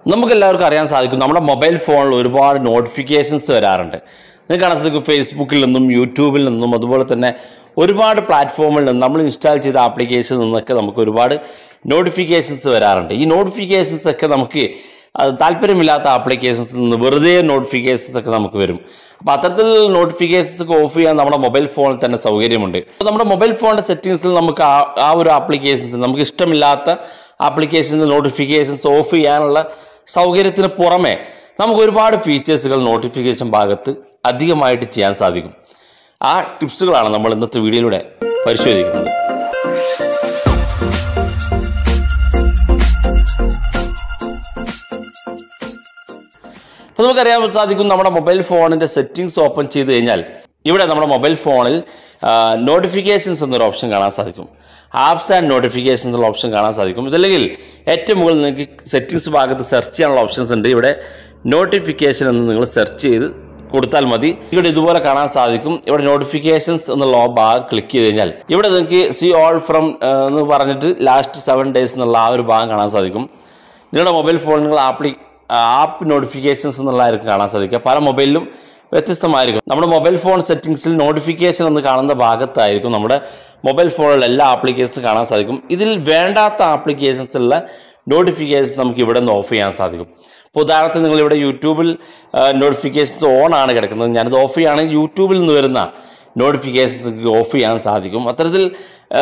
നമുക്കെല്ലാവർക്കും അറിയാൻ സാധിക്കും നമ്മുടെ മൊബൈൽ ഫോണിൽ ഒരുപാട് നോട്ടിഫിക്കേഷൻസ് വരാറുണ്ട്. നിങ്ങൾക്ക് കാണാൻ സാധിക്കും ഫേസ്ബുക്കിൽ നിന്നും യൂട്യൂബിൽ നിന്നും അതുപോലെ തന്നെ ഒരുപാട് പ്ലാറ്റ്ഫോമിൽ നിന്നും നമ്മൾ ഇൻസ്റ്റാൾ ചെയ്ത ആപ്ലിക്കേഷനിൽ നിന്നൊക്കെ നമുക്ക് ഒരുപാട് നോട്ടിഫിക്കേഷൻസ് വരാറുണ്ട്. ഈ നോട്ടിഫിക്കേഷൻസ് ഒക്കെ നമുക്ക് താല്പര്യമില്ലാത്ത ആപ്ലിക്കേഷൻസിൽ നിന്ന് വെറുതെ നോട്ടിഫിക്കേഷൻസ് ഒക്കെ നമുക്ക് വരും. അപ്പോൾ അത്തരത്തിൽ നോട്ടിഫിക്കേഷൻസ് ഒക്കെ ഓഫ് ചെയ്യാൻ നമ്മുടെ മൊബൈൽ ഫോണിൽ തന്നെ സൗകര്യമുണ്ട്. അപ്പോൾ നമ്മുടെ മൊബൈൽ ഫോണിൻ്റെ സെറ്റിങ്സിൽ നമുക്ക് ആ ഒരു ആപ്ലിക്കേഷൻസ് നമുക്ക് ഇഷ്ടമില്ലാത്ത ആപ്ലിക്കേഷൻ്റെ നോട്ടിഫിക്കേഷൻസ് ഓഫ് ചെയ്യാനുള്ള സൗകര്യത്തിന് പുറമെ നമുക്ക് ഒരുപാട് ഫീച്ചേഴ്സുകൾ നോട്ടിഫിക്കേഷൻ ഭാഗത്ത് അധികമായിട്ട് ചെയ്യാൻ സാധിക്കും. ആ ടിപ്സുകളാണ് നമ്മൾ ഇന്നത്തെ വീഡിയോയിലൂടെ പരിശോധിക്കുന്നത്. അപ്പോൾ നമുക്കറിയാൻ സാധിക്കും നമ്മുടെ മൊബൈൽ ഫോണിൻ്റെ സെറ്റിങ്സ് ഓപ്പൺ ചെയ്ത് കഴിഞ്ഞാൽ ഇവിടെ നമ്മുടെ മൊബൈൽ ഫോണിൽ നോട്ടിഫിക്കേഷൻസ് എന്നൊരു ഓപ്ഷൻ കാണാൻ സാധിക്കും. ആപ്സ് ആൻഡ് നോട്ടിഫിക്കേഷൻസ് എന്നുള്ള ഓപ്ഷൻ കാണാൻ സാധിക്കും. ഇതല്ലെങ്കിൽ ഏറ്റവും മുകളിൽ നിങ്ങൾക്ക് സെറ്റിങ്സ് ഭാഗത്ത് സെർച്ച് ചെയ്യാനുള്ള ഓപ്ഷൻസ് ഉണ്ട്. ഇവിടെ നോട്ടിഫിക്കേഷൻ എന്ന് നിങ്ങൾ സെർച്ച് ചെയ്ത് കൊടുത്താൽ മതി. ഇവിടെ ഇതുപോലെ കാണാൻ സാധിക്കും. ഇവിടെ നോട്ടിഫിക്കേഷൻസ് എന്നുള്ള ഭാഗം ക്ലിക്ക് ചെയ്ത് കഴിഞ്ഞാൽ ഇവിടെ നിങ്ങൾക്ക് സീ ഓൾ ഫ്രം എന്ന് പറഞ്ഞിട്ട് ലാസ്റ്റ് 7 days എന്നുള്ള ആ ഒരു ഭാഗം കാണാൻ സാധിക്കും. നിങ്ങളുടെ മൊബൈൽ ഫോണിൽ നിങ്ങൾ ആപ്പ് നോട്ടിഫിക്കേഷൻസ് എന്നുള്ളതായിരിക്കും കാണാൻ സാധിക്കുക. പല മൊബൈലിലും വ്യത്യസ്തമായിരിക്കും. നമ്മുടെ മൊബൈൽ ഫോൺ സെറ്റിങ്സിൽ നോട്ടിഫിക്കേഷൻ എന്ന് കാണുന്ന ഭാഗത്തായിരിക്കും നമ്മുടെ മൊബൈൽ ഫോണിലുള്ള എല്ലാ ആപ്ലിക്കേഷൻസും കാണാൻ സാധിക്കും. ഇതിൽ വേണ്ടാത്ത ആപ്ലിക്കേഷൻസുള്ള നോട്ടിഫിക്കേഷൻസ് നമുക്ക് ഇവിടെ നിന്ന് ഓഫ് ചെയ്യാൻ സാധിക്കും. ഇപ്പോൾ ഉദാഹരണത്തിന് നിങ്ങളിവിടെ യൂട്യൂബിൽ നോട്ടിഫിക്കേഷൻസ് ഓൺ ആണ് കിടക്കുന്നത്. ഞാനിത് ഓഫ് ചെയ്യുകയാണെങ്കിൽ യൂട്യൂബിൽ നിന്ന് വരുന്ന നോട്ടിഫിക്കേഷൻസ് ഓഫ് ചെയ്യാൻ സാധിക്കും. അത്തരത്തിൽ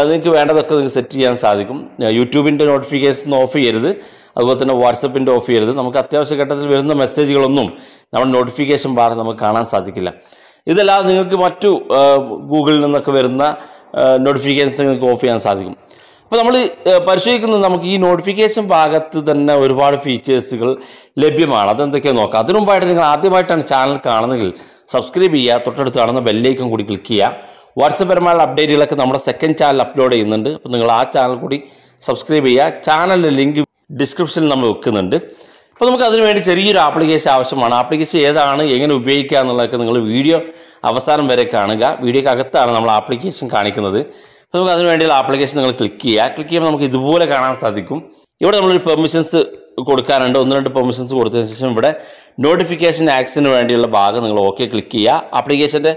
നിങ്ങൾക്ക് വേണ്ടതൊക്കെ നിങ്ങൾക്ക് സെറ്റ് ചെയ്യാൻ സാധിക്കും. യൂട്യൂബിൻ്റെ നോട്ടിഫിക്കേഷൻ ഓഫ് ചെയ്യരുത്, അതുപോലെ തന്നെ വാട്സപ്പിൻ്റെ ഓഫ് ചെയ്യരുത്. നമുക്ക് അത്യാവശ്യ ഘട്ടത്തിൽ വരുന്ന മെസ്സേജുകളൊന്നും നമ്മുടെ നോട്ടിഫിക്കേഷൻ ബാർ നമുക്ക് കാണാൻ സാധിക്കില്ല. ഇതല്ലാതെ നിങ്ങൾക്ക് മറ്റു ഗൂഗിളിൽ നിന്നൊക്കെ വരുന്ന നോട്ടിഫിക്കേഷൻസ് നിങ്ങൾക്ക് ഓഫ് ചെയ്യാൻ സാധിക്കും. അപ്പോൾ നമ്മൾ പരിശോധിക്കുന്നത് നമുക്ക് ഈ നോട്ടിഫിക്കേഷൻ ഭാഗത്ത് തന്നെ ഒരുപാട് ഫീച്ചേഴ്സുകൾ ലഭ്യമാണ്. അതെന്തൊക്കെയാണ് നോക്കാം. അതിനു മുമ്പായിട്ട് നിങ്ങൾ ആദ്യമായിട്ടാണ് ചാനൽ കാണുന്നതെങ്കിൽ സബ്സ്ക്രൈബ് ചെയ്യുക, തൊട്ടടുത്ത് കാണുന്ന ബെല്ലൈക്കൺ കൂടി ക്ലിക്ക് ചെയ്യുക. വാട്സപ്പ് പരമായുള്ള അപ്ഡേറ്റുകളൊക്കെ നമ്മുടെ സെക്കൻഡ് ചാനൽ അപ്ലോഡ് ചെയ്യുന്നുണ്ട്. അപ്പോൾ നിങ്ങൾ ആ ചാനൽ കൂടി സബ്സ്ക്രൈബ് ചെയ്യുക. ചാനലിൻ്റെ ലിങ്ക് ഡിസ്ക്രിപ്ഷനിൽ നമ്മൾ വെക്കുന്നുണ്ട്. അപ്പോൾ നമുക്ക് അതിനുവേണ്ടി ചെറിയൊരു ആപ്ലിക്കേഷൻ ആവശ്യമാണ്. ആപ്ലിക്കേഷൻ ഏതാണ്, എങ്ങനെ ഉപയോഗിക്കുക എന്നുള്ളതൊക്കെ നിങ്ങൾ വീഡിയോ അവസാനം വരെ കാണുക. വീഡിയോക്ക് അകത്താണ് നമ്മൾ ആപ്ലിക്കേഷൻ കാണിക്കുന്നത്. അപ്പോൾ നമുക്ക് അതിന് വേണ്ടിയുള്ള ആപ്ലിക്കേഷൻ നിങ്ങൾ ക്ലിക്ക് ചെയ്യുക. ക്ലിക്ക് ചെയ്യുമ്പോൾ നമുക്ക് ഇതുപോലെ കാണാൻ സാധിക്കും. ഇവിടെ നമ്മളൊരു പെർമിഷൻസ് കൊടുക്കാനുണ്ട്. 1-2 പെർമിഷൻസ് കൊടുത്തതിന് ശേഷം ഇവിടെ നോട്ടിഫിക്കേഷൻ ആക്സിന് വേണ്ടിയുള്ള ഭാഗം നിങ്ങൾ ഓക്കെ ക്ലിക്ക് ചെയ്യുക. ആപ്ലിക്കേഷൻ്റെ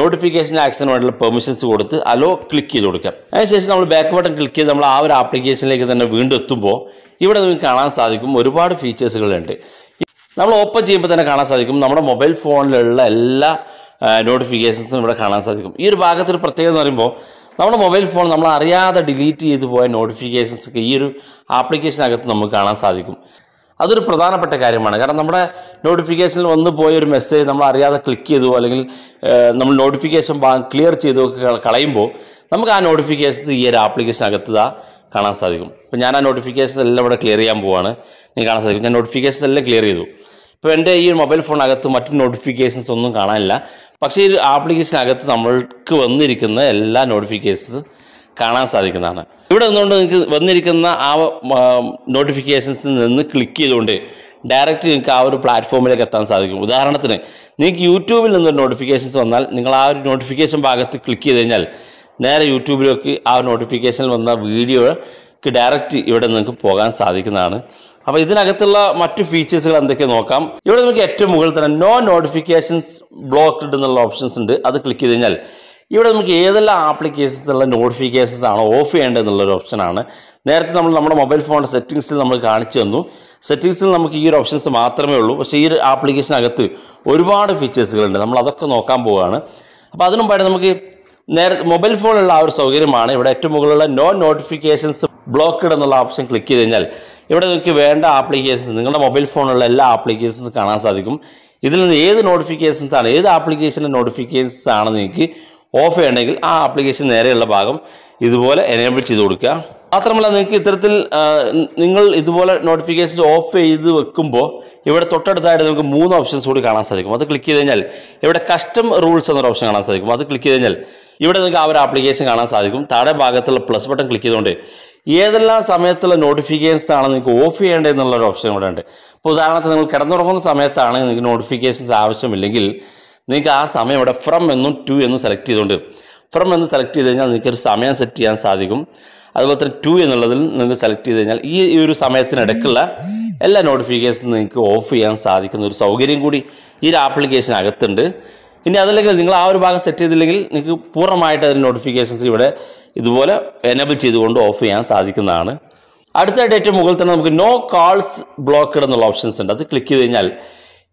നോട്ടിഫിക്കേഷൻ ആക്സിന് വേണ്ടിയുള്ള പെർമിഷൻസ് കൊടുത്ത് അലോ ക്ലിക്ക് ചെയ്ത് കൊടുക്കുക. അതിനുശേഷം നമ്മൾ ബാക്ക് ബട്ടൺ ക്ലിക്ക് ചെയ്ത് നമ്മൾ ആ ഒരു ആപ്ലിക്കേഷനിലേക്ക് തന്നെ വീണ്ടും എത്തുമ്പോൾ ഇവിടെ നിങ്ങൾക്ക് കാണാൻ സാധിക്കും ഒരുപാട് ഫീച്ചേഴ്സുകളുണ്ട്. നമ്മൾ ഓപ്പൺ ചെയ്യുമ്പോൾ തന്നെ കാണാൻ സാധിക്കും നമ്മുടെ മൊബൈൽ ഫോണിലുള്ള എല്ലാ നോട്ടിഫിക്കേഷൻസും ഇവിടെ കാണാൻ സാധിക്കും. ഈ ഒരു ഭാഗത്തൊരു പ്രത്യേകത എന്ന് പറയുമ്പോൾ നമ്മുടെ മൊബൈൽ ഫോൺ നമ്മൾ അറിയാതെ ഡിലീറ്റ് ചെയ്ത് പോയ നോട്ടിഫിക്കേഷൻസ് ഒക്കെ ഈ ഒരു ആപ്ലിക്കേഷനകത്ത് നമുക്ക് കാണാൻ സാധിക്കും. അതൊരു പ്രധാനപ്പെട്ട കാര്യമാണ്. കാരണം നമ്മുടെ നോട്ടിഫിക്കേഷനിൽ വന്നു പോയ ഒരു മെസ്സേജ് നമ്മൾ അറിയാതെ ക്ലിക്ക് ചെയ്തു അല്ലെങ്കിൽ നമ്മൾ നോട്ടിഫിക്കേഷൻ ഭാഗം ക്ലിയർ ചെയ്തു കളയുമ്പോൾ നമുക്ക് ആ നോട്ടിഫിക്കേഷൻസ് ഈ ഒരു ആപ്ലിക്കേഷനകത്ത് കാണാൻ സാധിക്കും. ഇപ്പോൾ ഞാൻ ആ നോട്ടിഫിക്കേഷൻസ് എല്ലാം ഇവിടെ ക്ലിയർ ചെയ്യാൻ പോവുകയാണ്. നിങ്ങൾക്ക് കാണാൻ സാധിക്കും ഞാൻ നോട്ടിഫിക്കേഷൻസ് എല്ലാം ക്ലിയർ ചെയ്തു. ഇപ്പോൾ എൻ്റെ ഈ മൊബൈൽ ഫോണിനകത്ത് മറ്റു നോട്ടിഫിക്കേഷൻസ് ഒന്നും കാണാനില്ല. പക്ഷേ ഈ ആപ്ലിക്കേഷനകത്ത് നമ്മൾക്ക് വന്നിരിക്കുന്ന എല്ലാ നോട്ടിഫിക്കേഷൻസ് കാണാൻ സാധിക്കുന്നതാണ്. ഇവിടെ നിന്നുകൊണ്ട് നിങ്ങൾക്ക് വന്നിരിക്കുന്ന ആ നോട്ടിഫിക്കേഷൻസിൽ നിന്ന് ക്ലിക്ക് ചെയ്തുകൊണ്ട് ഡയറക്റ്റ് നിങ്ങൾക്ക് ആ ഒരു പ്ലാറ്റ്ഫോമിലേക്ക് എത്താൻ സാധിക്കും. ഉദാഹരണത്തിന് നിങ്ങൾക്ക് യൂട്യൂബിൽ നിന്നൊരു നോട്ടിഫിക്കേഷൻസ് വന്നാൽ നിങ്ങൾ ആ ഒരു നോട്ടിഫിക്കേഷൻ ഭാഗത്ത് ക്ലിക്ക് ചെയ്ത് കഴിഞ്ഞാൽ നേരെ യൂട്യൂബിലേക്ക് ആ നോട്ടിഫിക്കേഷനിൽ വന്ന വീഡിയോക്ക് ഡയറക്റ്റ് ഇവിടെ നിങ്ങൾക്ക് പോകാൻ സാധിക്കുന്നതാണ്. അപ്പോൾ ഇതിനകത്തുള്ള മറ്റു ഫീച്ചേഴ്സുകൾ എന്തൊക്കെ നോക്കാം. ഇവിടെ നമുക്ക് ഏറ്റവും മുകളിൽ തന്നെ നോ നോട്ടിഫിക്കേഷൻസ് ബ്ലോക്ക്ഡ് എന്നുള്ള ഓപ്ഷൻസ് ഉണ്ട്. അത് ക്ലിക്ക് ചെയ്ത് കഴിഞ്ഞാൽ ഇവിടെ നമുക്ക് ഏതെല്ലാം ആപ്ലിക്കേഷൻസുള്ള നോട്ടിഫിക്കേഷൻസ് ആണ് ഓഫ് ചെയ്യേണ്ടത് എന്നുള്ളൊരു ഓപ്ഷനാണ്. നേരത്തെ നമ്മൾ നമ്മുടെ മൊബൈൽ ഫോണിൻ്റെ സെറ്റിങ്സിൽ നമ്മൾ കാണിച്ചു തന്നു. സെറ്റിങ്സിൽ നമുക്ക് ഈ ഒരു ഓപ്ഷൻസ് മാത്രമേ ഉള്ളൂ. പക്ഷേ ഈ ഒരു ആപ്ലിക്കേഷനകത്ത് ഒരുപാട് ഫീച്ചേഴ്സുകളുണ്ട്. നമ്മൾ അതൊക്കെ നോക്കാൻ പോവുകയാണ്. അപ്പോൾ അതിനു മുമ്പായിട്ട് നമുക്ക് മൊബൈൽ ഫോണിലുള്ള ആ ഒരു സൗകര്യമാണ്. ഇവിടെ ഏറ്റവും മുകളിലുള്ള നോ നോട്ടിഫിക്കേഷൻസ് ബ്ലോക്ക്ഡ് എന്നുള്ള ഓപ്ഷൻ ക്ലിക്ക് ചെയ്ത് കഴിഞ്ഞാൽ ഇവിടെ നിങ്ങൾക്ക് വേണ്ട ആപ്ലിക്കേഷൻസ് നിങ്ങളുടെ മൊബൈൽ ഫോണിലുള്ള എല്ലാ ആപ്ലിക്കേഷൻസ് കാണാൻ സാധിക്കും. ഇതിൽ നിന്ന് ഏത് നോട്ടിഫിക്കേഷൻസ് ആണ്, ഏത് ആപ്ലിക്കേഷൻ്റെ നോട്ടിഫിക്കേഷൻസ് ആണ് നിങ്ങൾക്ക് ഓഫ് ചെയ്യണമെങ്കിൽ ആ ആപ്ലിക്കേഷൻ നേരെയുള്ള ഭാഗം ഇതുപോലെ എനേബിൾ ചെയ്ത് കൊടുക്കുക. മാത്രമല്ല നിങ്ങൾക്ക് ഇത്തരത്തിൽ നിങ്ങൾ ഇതുപോലെ നോട്ടിഫിക്കേഷൻസ് ഓഫ് ചെയ്ത് വെക്കുമ്പോൾ ഇവിടെ തൊട്ടടുത്തായിട്ട് നമുക്ക് 3 ഓപ്ഷൻസ് കൂടി കാണാൻ സാധിക്കും. അത് ക്ലിക്ക് ചെയ്ത് കഴിഞ്ഞാൽ ഇവിടെ കസ്റ്റം റൂൾസ് എന്നൊരു ഓപ്ഷൻ കാണാൻ സാധിക്കും. അത് ക്ലിക്ക് ചെയ്ത് കഴിഞ്ഞാൽ ഇവിടെ നിങ്ങൾക്ക് ആ ഒരു ആപ്ലിക്കേഷൻ കാണാൻ സാധിക്കും. താഴെ ഭാഗത്തുള്ള പ്ലസ് ബട്ടൺ ക്ലിക്ക് ചെയ്തുകൊണ്ട് ഏതെല്ലാം സമയത്തുള്ള നോട്ടിഫിക്കേഷൻസ് ആണ് നിങ്ങൾക്ക് ഓഫ് ചെയ്യേണ്ടതെന്നുള്ളൊരു ഓപ്ഷൻ ഇവിടെ ഉണ്ട്. ഇപ്പോൾ ഉദാഹരണത്തിന് നിങ്ങൾ കിടന്നുറങ്ങുന്ന സമയത്താണ് നിങ്ങൾക്ക് നോട്ടിഫിക്കേഷൻസ് ആവശ്യമില്ലെങ്കിൽ നിങ്ങൾക്ക് ആ സമയം ഇവിടെ ഫ്രം എന്നും ടു എന്നും സെലക്ട് ചെയ്തുകൊണ്ട് ഫ്രം എന്ന് സെലക്ട് ചെയ്ത് കഴിഞ്ഞാൽ നിങ്ങൾക്കൊരു സമയം സെറ്റ് ചെയ്യാൻ സാധിക്കും. അതുപോലെ തന്നെ 2 എന്നുള്ളതിൽ നിങ്ങൾക്ക് സെലക്ട് ചെയ്ത് കഴിഞ്ഞാൽ ഈ ഒരു സമയത്തിനിടയ്ക്കുള്ള എല്ലാ നോട്ടിഫിക്കേഷനും നിങ്ങൾക്ക് ഓഫ് ചെയ്യാൻ സാധിക്കുന്ന ഒരു സൗകര്യം കൂടി ഈ ഒരു ആപ്ലിക്കേഷൻ അകത്തുണ്ട്. ഇനി അതല്ലെങ്കിൽ നിങ്ങൾ ആ ഒരു ഭാഗം സെറ്റ് ചെയ്തില്ലെങ്കിൽ നിങ്ങൾക്ക് പൂർണ്ണമായിട്ട് അതിൻ്റെ നോട്ടിഫിക്കേഷൻസ് ഇവിടെ ഇതുപോലെ എനേബിൾ ചെയ്തുകൊണ്ട് ഓഫ് ചെയ്യാൻ സാധിക്കുന്നതാണ്. അടുത്തായിട്ട് ഏറ്റവും മുകളിൽ തന്നെ നമുക്ക് നോ കാൾസ് ബ്ലോക്കഡ് എന്നുള്ള ഓപ്ഷൻസ് ഉണ്ട്. അത് ക്ലിക്ക് ചെയ്ത് കഴിഞ്ഞാൽ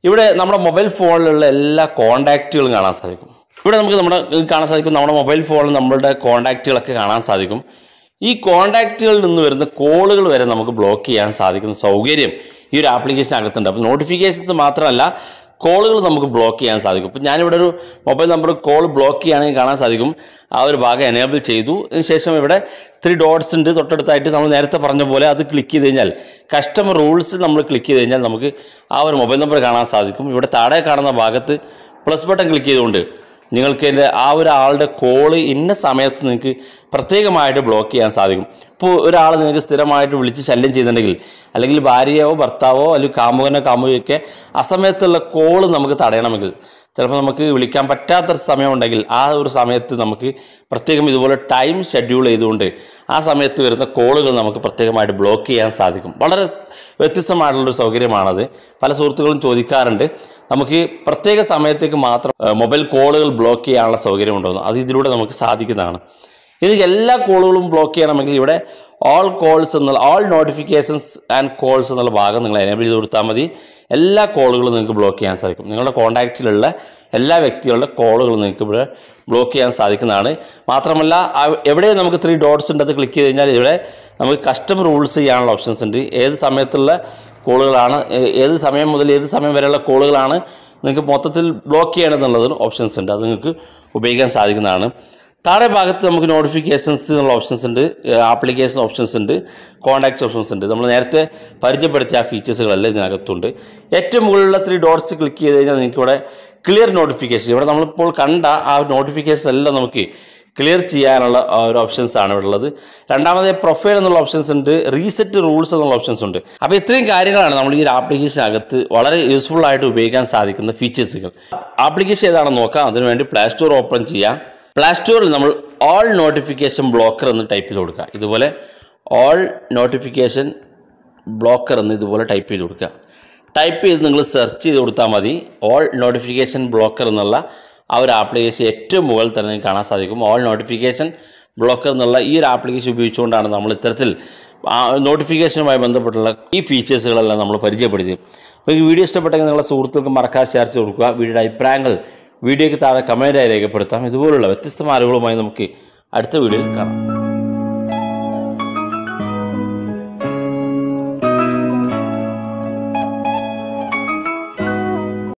ഇവിടെ നമ്മുടെ മൊബൈൽ ഫോണിലുള്ള എല്ലാ കോൺടാക്റ്റുകളും കാണാൻ സാധിക്കും. ഇവിടെ നമുക്ക് കാണാൻ സാധിക്കും നമ്മുടെ മൊബൈൽ ഫോണിൽ നമ്മളുടെ കോൺടാക്റ്റുകളൊക്കെ കാണാൻ സാധിക്കും. ഈ കോൺടാക്റ്റുകളിൽ നിന്ന് വരുന്ന കോളുകൾ വരെ നമുക്ക് ബ്ലോക്ക് ചെയ്യാൻ സാധിക്കുന്ന സൗകര്യം ഈ ഒരു ആപ്ലിക്കേഷൻ അകത്തുണ്ട്. അപ്പോൾ നോട്ടിഫിക്കേഷൻസ് മാത്രമല്ല, കോളുകൾ നമുക്ക് ബ്ലോക്ക് ചെയ്യാൻ സാധിക്കും. ഇപ്പോൾ ഞാനിവിടെ ഒരു മൊബൈൽ നമ്പർ കോൾ ബ്ലോക്ക് ചെയ്യുകയാണെങ്കിൽ കാണാൻ സാധിക്കും ആ ഒരു ഭാഗം എനേബിൾ ചെയ്തു. അതിനുശേഷം ഇവിടെ 3 ഡോട്ട്സ് ഉണ്ട് തൊട്ടടുത്തായിട്ട്. നമ്മൾ നേരത്തെ പറഞ്ഞ പോലെ അത് ക്ലിക്ക് ചെയ്ത് കഴിഞ്ഞാൽ കസ്റ്റമർ റൂൾസിൽ നമ്മൾ ക്ലിക്ക് ചെയ്ത് കഴിഞ്ഞാൽ നമുക്ക് ആ ഒരു മൊബൈൽ നമ്പർ കാണാൻ സാധിക്കും. ഇവിടെ താഴെ കാണുന്ന ഭാഗത്ത് പ്ലസ് ബട്ടൺ ക്ലിക്ക് ചെയ്തുകൊണ്ട് നിങ്ങൾക്ക് ആ ഒരാളുടെ കോള് ഇന്ന സമയത്ത് നിങ്ങൾക്ക് പ്രത്യേകമായിട്ട് ബ്ലോക്ക് ചെയ്യാൻ സാധിക്കും. ഇപ്പോൾ ഒരാൾ നിങ്ങൾക്ക് സ്ഥിരമായിട്ട് വിളിച്ച് ശല്യം ചെയ്യുന്നുണ്ടെങ്കിൽ, അല്ലെങ്കിൽ ഭാര്യയോ ഭർത്താവോ അല്ലെങ്കിൽ കാമുകനോ കാമുകയൊക്കെ അസമയത്തുള്ള കോള് നമുക്ക് തടയണമെങ്കിൽ, ചിലപ്പോൾ നമുക്ക് വിളിക്കാൻ പറ്റാത്തൊരു സമയമുണ്ടെങ്കിൽ ആ ഒരു സമയത്ത് നമുക്ക് പ്രത്യേകം ഇതുപോലെ ടൈം ഷെഡ്യൂൾ ചെയ്തുകൊണ്ട് ആ സമയത്ത് വരുന്ന കോളുകൾ നമുക്ക് പ്രത്യേകമായിട്ട് ബ്ലോക്ക് ചെയ്യാൻ സാധിക്കും. വളരെ വ്യത്യസ്തമായിട്ടുള്ളൊരു സൗകര്യമാണത്. പല സുഹൃത്തുക്കളും ചോദിക്കാറുണ്ട്, നമുക്ക് പ്രത്യേക സമയത്തേക്ക് മാത്രം മൊബൈൽ കോളുകൾ ബ്ലോക്ക് ചെയ്യാനുള്ള സൗകര്യമുണ്ടോ? അത് ഇതിലൂടെ നമുക്ക് സാധിക്കുന്നതാണ്. ഇത് എല്ലാ കോളുകളും ബ്ലോക്ക് ചെയ്യണമെങ്കിൽ ഇവിടെ ഓൾ കോൾസ് എന്നുള്ള ഓൾ നോട്ടിഫിക്കേഷൻസ് ആൻഡ് കോൾസ് എന്നുള്ള ഭാഗം നിങ്ങൾ എനേബിൾ ചെയ്ത് കൊടുത്താൽ മതി. എല്ലാ കോളുകളും നിങ്ങൾക്ക് ബ്ലോക്ക് ചെയ്യാൻ സാധിക്കും. നിങ്ങളുടെ കോൺടാക്റ്റിലുള്ള എല്ലാ വ്യക്തികളുടെ കോളുകളും നിങ്ങൾക്ക് ഇവിടെ ബ്ലോക്ക് ചെയ്യാൻ സാധിക്കുന്നതാണ്. മാത്രമല്ല എവിടെ നമുക്ക് 3 ഡോട്ട്സ് ഉണ്ട്, അത് ക്ലിക്ക് ചെയ്ത് കഴിഞ്ഞാൽ ഇവിടെ നമുക്ക് കസ്റ്റമർ റൂൾസ് ചെയ്യാനുള്ള ഓപ്ഷൻസ് ഉണ്ട്. ഏത് സമയത്തുള്ള കോളുകളാണ്, ഏത് സമയം മുതൽ ഏത് സമയം വരെയുള്ള കോളുകളാണ് നിങ്ങൾക്ക് മൊത്തത്തിൽ ബ്ലോക്ക് ചെയ്യണമെന്നുള്ളതിന് ഓപ്ഷൻസ് ഉണ്ട്. അത് നിങ്ങൾക്ക് ഉപയോഗിക്കാൻ സാധിക്കുന്നതാണ്. താഴെ ഭാഗത്ത് നമുക്ക് നോട്ടിഫിക്കേഷൻസ് എന്നുള്ള ഓപ്ഷൻസ് ഉണ്ട്, ആപ്ലിക്കേഷൻ ഓപ്ഷൻസ് ഉണ്ട്, കോൺടാക്റ്റ് ഓപ്ഷൻസ് ഉണ്ട്. നമ്മൾ നേരത്തെ പരിചയപ്പെടുത്തിയ ആ ഫീച്ചേഴ്സുകളെല്ലാം ഇതിനകത്തുണ്ട്. ഏറ്റവും മുകളിലുള്ള 3 ഡോട്ട്സ് ക്ലിക്ക് ചെയ്ത് കഴിഞ്ഞാൽ നിങ്ങൾക്ക് ഇവിടെ ക്ലിയർ നോട്ടിഫിക്കേഷൻ, ഇവിടെ നമ്മളിപ്പോൾ കണ്ട ആ നോട്ടിഫിക്കേഷൻ എല്ലാം നമുക്ക് ക്ലിയർ ചെയ്യാനുള്ള ഒരു ഓപ്ഷൻസ് ആണ് ഇവിടെ ഉള്ളത്. രണ്ടാമത് പ്രൊഫൈൽ എന്നുള്ള ഓപ്ഷൻസ് ഉണ്ട്, റീസെറ്റ് റൂൾസ് എന്നുള്ള ഓപ്ഷൻസ് ഉണ്ട്. അപ്പോൾ ഇത്രയും കാര്യങ്ങളാണ് നമ്മൾ ഈ ഒരു ആപ്ലിക്കേഷനകത്ത് വളരെ യൂസ്ഫുൾ ആയിട്ട് ഉപയോഗിക്കാൻ സാധിക്കുന്ന ഫീച്ചേഴ്സുകൾ. ആപ്ലിക്കേഷൻ ഏതാണെന്ന് നോക്കാം. അതിനുവേണ്ടി പ്ലേ സ്റ്റോർ ഓപ്പൺ ചെയ്യാം. പ്ലേ സ്റ്റോറിൽ നമ്മൾ ഓൾ നോട്ടിഫിക്കേഷൻ ബ്ലോക്കർ എന്ന് ടൈപ്പ് ചെയ്ത് കൊടുക്കുക. ഇതുപോലെ ഓൾ നോട്ടിഫിക്കേഷൻ ബ്ലോക്കർ എന്ന് ഇതുപോലെ ടൈപ്പ് ചെയ്ത് കൊടുക്കുക. ടൈപ്പ് ചെയ്ത് നിങ്ങൾ സെർച്ച് ചെയ്ത് കൊടുത്താൽ മതി. ഓൾ നോട്ടിഫിക്കേഷൻ ബ്ലോക്കർ എന്നുള്ള ആ ഒരു ആപ്ലിക്കേഷൻ ഏറ്റവും മുകളിൽ തന്നെ കാണാൻ സാധിക്കും. ഓൾ നോട്ടിഫിക്കേഷൻ ബ്ലോക്കർ എന്നുള്ള ഈ ഒരു ആപ്ലിക്കേഷൻ ഉപയോഗിച്ചുകൊണ്ടാണ് നമ്മൾ ഇത്തരത്തിൽ നോട്ടിഫിക്കേഷനുമായി ബന്ധപ്പെട്ടുള്ള ഈ ഫീച്ചേഴ്സുകളെല്ലാം നമ്മൾ പരിചയപ്പെടുത്തിയത്. അപ്പോൾ ഈ വീഡിയോ ഇഷ്ടപ്പെട്ടെങ്കിൽ നിങ്ങളുടെ സുഹൃത്തുക്കൾക്ക് മറക്കാതെ ഷെയർ ചെയ്ത് കൊടുക്കുക. വീഡിയോയുടെ അഭിപ്രായങ്ങൾ വീഡിയോയ്ക്ക് താഴെ കമൻറ്റായി രേഖപ്പെടുത്താം. ഇതുപോലുള്ള വ്യത്യസ്തമായ അറിവുകളുമായി നമുക്ക് അടുത്ത വീഡിയോയിൽ കാണാം.